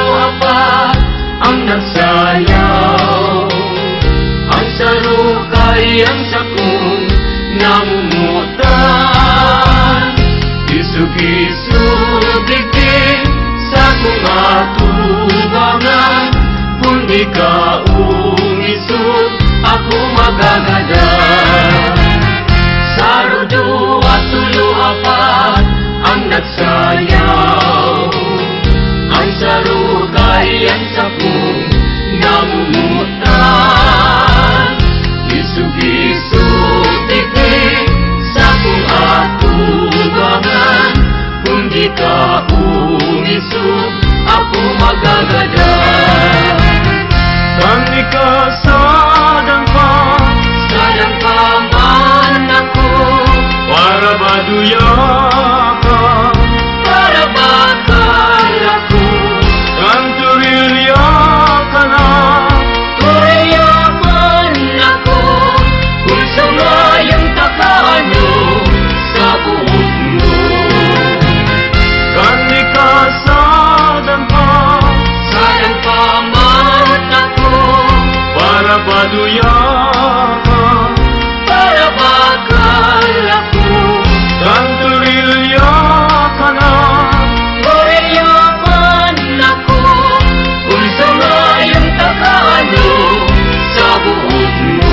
apat ang nagsayaw. Ang sarukay ang sakong namumutan. Isug-isug digdig sa kong atubangan. Kung di ka umisog, ako magagada. Sarudo at tulo apat ang nagsayaw. Ang sarukay ang sakong namumutan. Isug-isug digdig sa kong atubangan. Kung di ka umisog, ako magagada. Kami ka sadang pa man ako. para baduya ka. Para bakal ako. Kanturilya ka na. Kuyaman ako. Kung sumayang takaano sa buhok mo. Kami ka sadang pa man ako. para baduya ka. Para bakal ako. Kanturilya ka na. Kuyaman ako. Kung sumayang takaano sa buhok mo.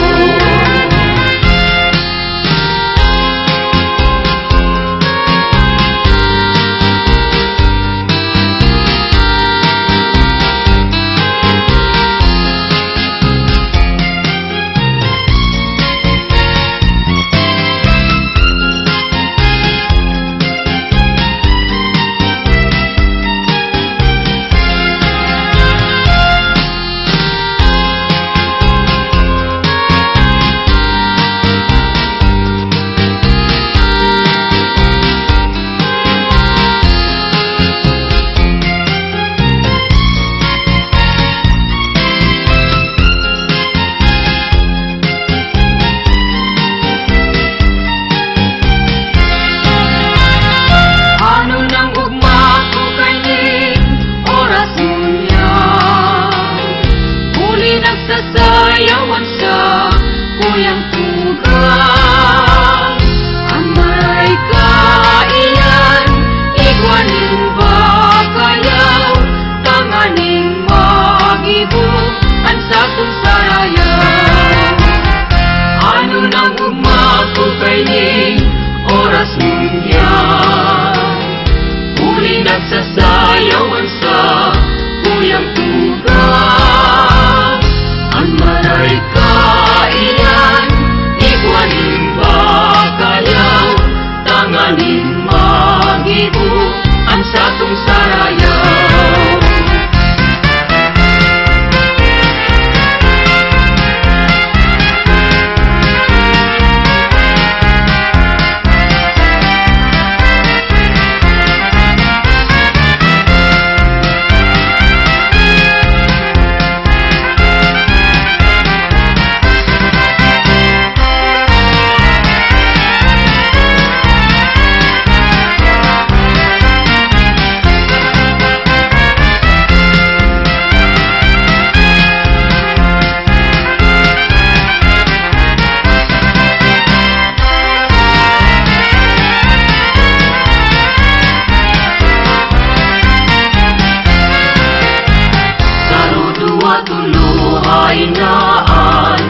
Ano nang ugma ko kainin, oras mo yan. Huli nagsasayawan sa kuyang tugang. Ang maray kaiyan, igwanin ba kayaw? Tanganing magibo, ang sakong sarayaw. Ano nang ugma ko kainin, oras mo yan. Huli nagsasayawan sa kuyang tugang. Ang maray kailan, igwanin ba kayaw? Tanganing magibo, ang sakong sarayaw. Tulo ay naan,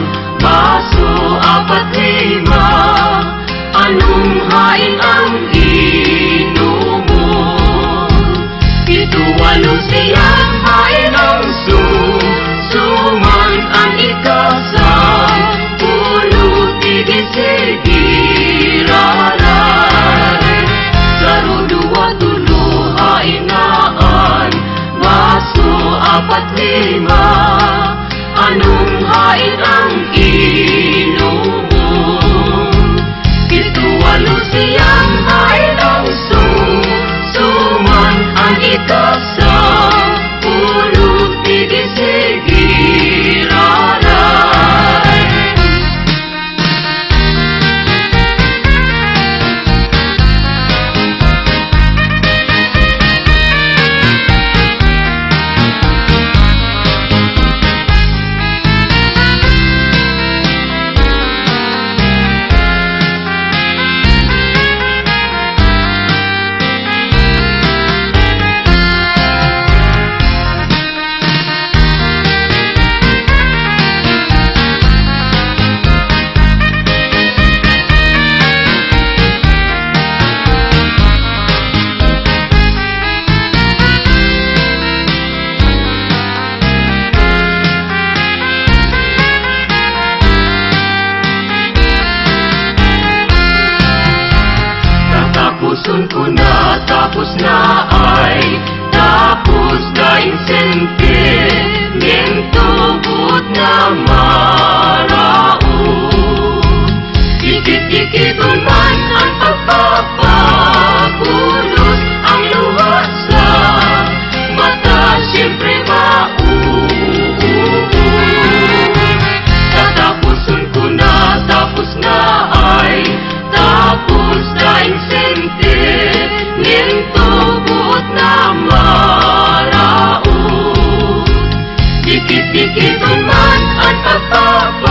baso apat lima. Anong hain ang inumo? Pito walo siyang hain ang suman ang ikasam. Pulot igisigiraran. Saro dua tulo ay naan, baso apat lima. Anong hain ang inumo? Pito walo siyang hain ang suman ang ikasam. Pulot igisigiraran. sentimiento but na maraon. Dikit-dikit man ang pagpapakulot, ang luha sa mata siyempre tatapusun ko na, tapos na ay tapos tayong sentimiento but na maraon. Dikit-dikit man ang pagpapakulot,